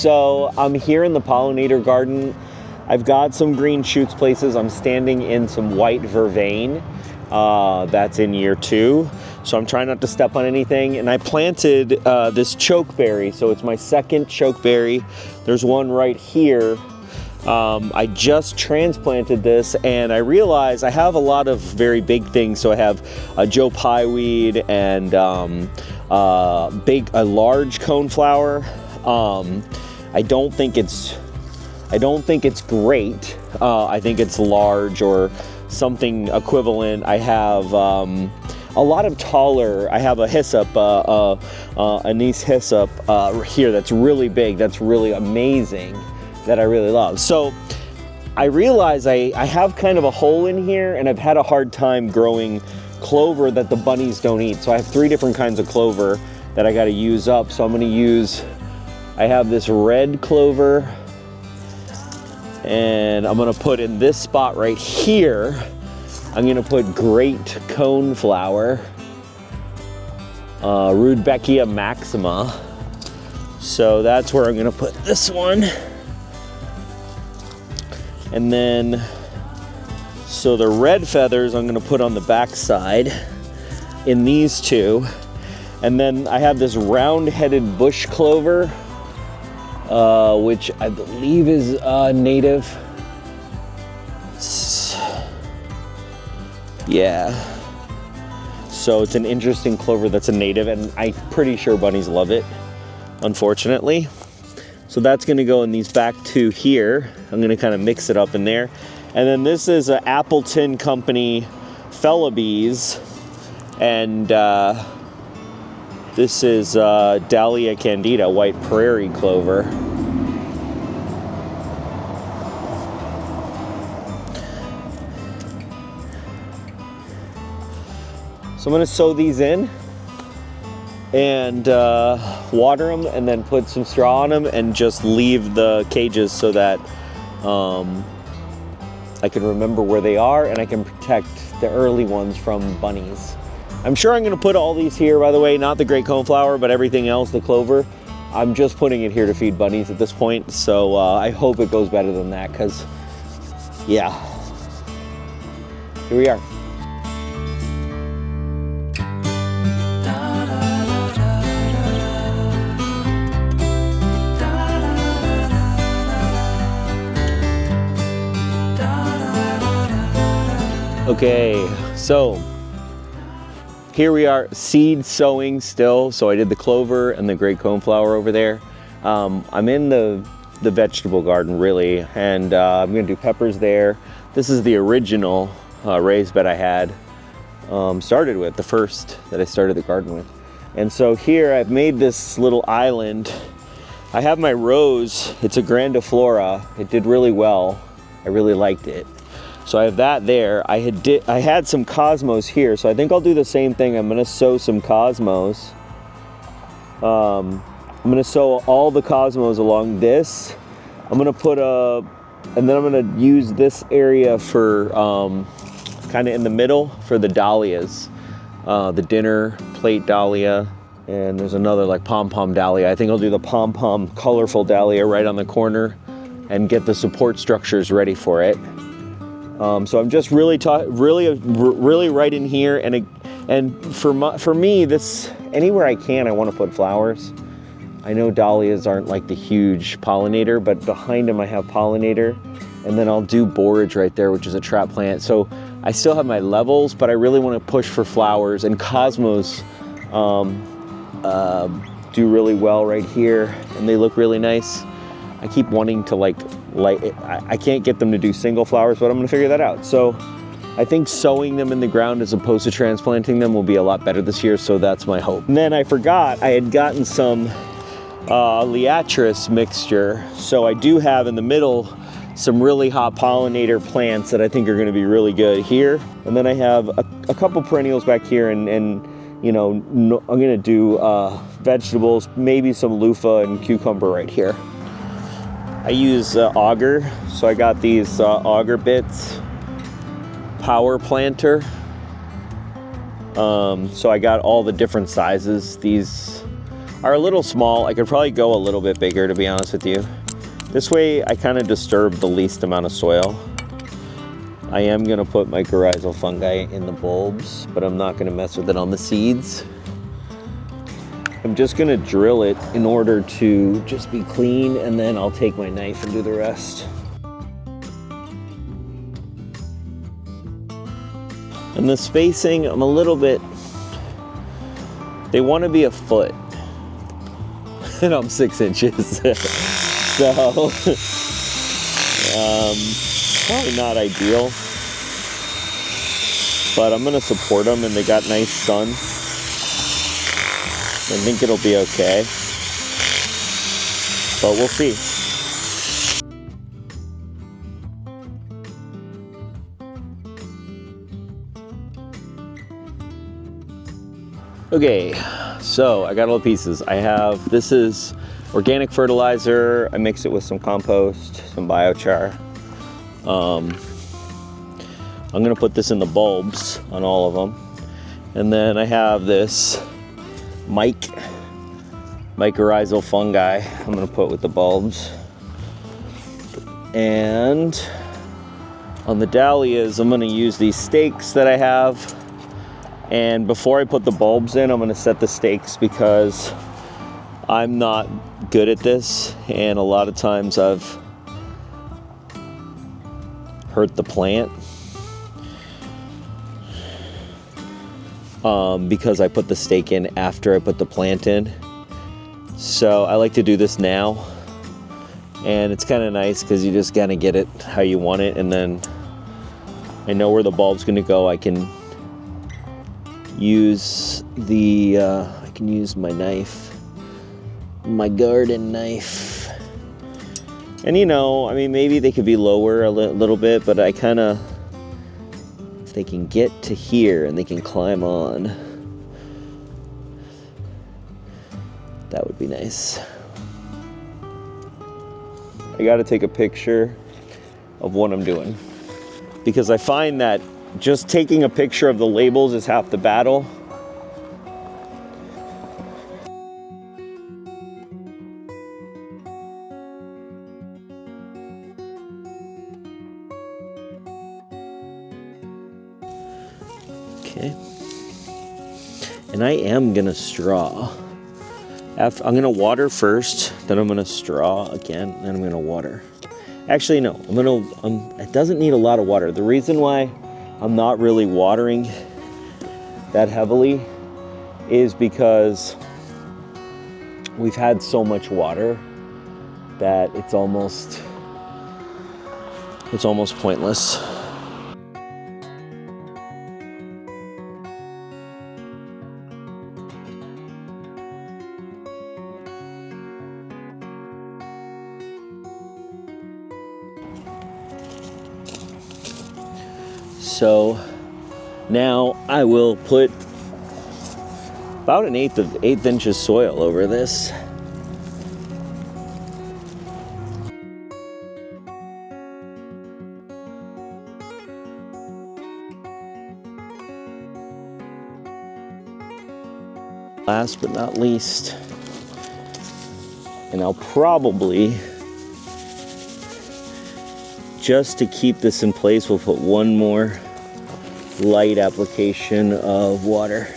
So I'm here in the pollinator garden. I've got some green shoots places. I'm standing in some white vervain. That's in year 2. So I'm trying not to step on anything. And I planted this chokeberry. So it's my second chokeberry. There's one right here. I just transplanted this and I realized I have a lot of very big things. So I have a Joe Pye weed and a large coneflower. I don't think it's great. I think it's large or something equivalent. I have a lot of taller. I have a hyssop, a nice hyssop here that's really big. That's really amazing. That I really love. So I realize I have kind of a hole in here and I've had a hard time growing clover that the bunnies don't eat. So I have 3 different kinds of clover that I got to use up. So I'm going to use, I have this red clover and I'm going to put in this spot right here. I'm going to put Great Coneflower, Rudbeckia maxima. So that's where I'm going to put this one. And then, so the red feathers I'm gonna put on the back side in these 2. And then I have this round-headed bush clover, which I believe is native. Yeah. So it's an interesting clover that's a native, and I'm pretty sure bunnies love it, unfortunately. So that's gonna go in these back 2 here. I'm gonna kind of mix it up in there. And then this is an Appleton Company bees, and this is Dalea candida, white prairie clover. So I'm gonna sow these in and water them and then put some straw on them and just leave the cages so that I can remember where they are and I can protect the early ones from bunnies. I'm sure I'm gonna put all these here, by the way, not the Great Coneflower, but everything else, the clover. I'm just putting it here to feed bunnies at this point. So I hope it goes better than that, because yeah, here we are. Okay, so here we are, seed sowing still. So I did the clover and the Great Coneflower over there. I'm in the vegetable garden really, and I'm gonna do peppers there. This is the original raised bed I had started with, the first that I started the garden with. And so here I've made this little island. I have my rose, it's a grandiflora. It did really well, I really liked it. So I have that there. I had some cosmos here, so I think I'll do the same thing. I'm gonna sow some cosmos. I'm gonna sow all the cosmos along this. I'm gonna put and then I'm gonna use this area for kind of in the middle for the dahlias, the dinner plate dahlia, and there's another like pom-pom dahlia. I think I'll do the pom-pom colorful dahlia right on the corner and get the support structures ready for it. So I'm just really right in here, and for me, this anywhere I can, I want to put flowers. I know dahlias aren't like the huge pollinator, but behind them I have pollinator, and then I'll do borage right there, which is a trap plant. So I still have my levels, but I really want to push for flowers, and cosmos do really well right here, and they look really nice. I keep wanting to I can't get them to do single flowers, but I'm gonna figure that out. So I think sowing them in the ground as opposed to transplanting them will be a lot better this year, so that's my hope. And then I forgot, I had gotten some liatris mixture. So I do have in the middle some really hot pollinator plants that I think are gonna be really good here. And then I have a couple perennials back here, and you know, I'm gonna do vegetables, maybe some loofah and cucumber right here. I use auger, so I got these auger bits, power planter. So I got all the different sizes. These are a little small. I could probably go a little bit bigger, to be honest with you. This way I kind of disturb the least amount of soil. I am gonna put mycorrhizal fungi in the bulbs, but I'm not gonna mess with it on the seeds. I'm just gonna drill it in order to just be clean, and then I'll take my knife and do the rest. And the spacing, I'm a little bit, they wanna be a foot, and I'm 6 inches. So, probably not ideal, but I'm gonna support them, and they got nice sun. I think it'll be okay, but we'll see. Okay, so I got all the pieces. This is organic fertilizer. I mixed it with some compost, some biochar. I'm gonna put this in the bulbs on all of them. And then I have this mycorrhizal fungi I'm gonna put with the bulbs. And on the dahlias, I'm gonna use these stakes that I have. And before I put the bulbs in, I'm gonna set the stakes because I'm not good at this. And a lot of times I've hurt the plant because I put the stake in after I put the plant in. So I like to do this now, and it's kind of nice because you just kind of get it how you want it, and then I know where the bulb's going to go. I can use my knife, my garden knife, and I mean, maybe they could be lower a little bit, but I kind of, if they can get to here and they can climb on, that would be nice. I got to take a picture of what I'm doing, because I find that just taking a picture of the labels is half the battle. Okay. And I am gonna straw. I'm gonna water first, then I'm gonna straw again, then I'm gonna water. Actually, no, it doesn't need a lot of water. The reason why I'm not really watering that heavily is because we've had so much water that it's almost pointless. So now I will put about an eighth inches soil over this. Last but not least, and I'll probably, just to keep this in place, we'll put one more light application of water.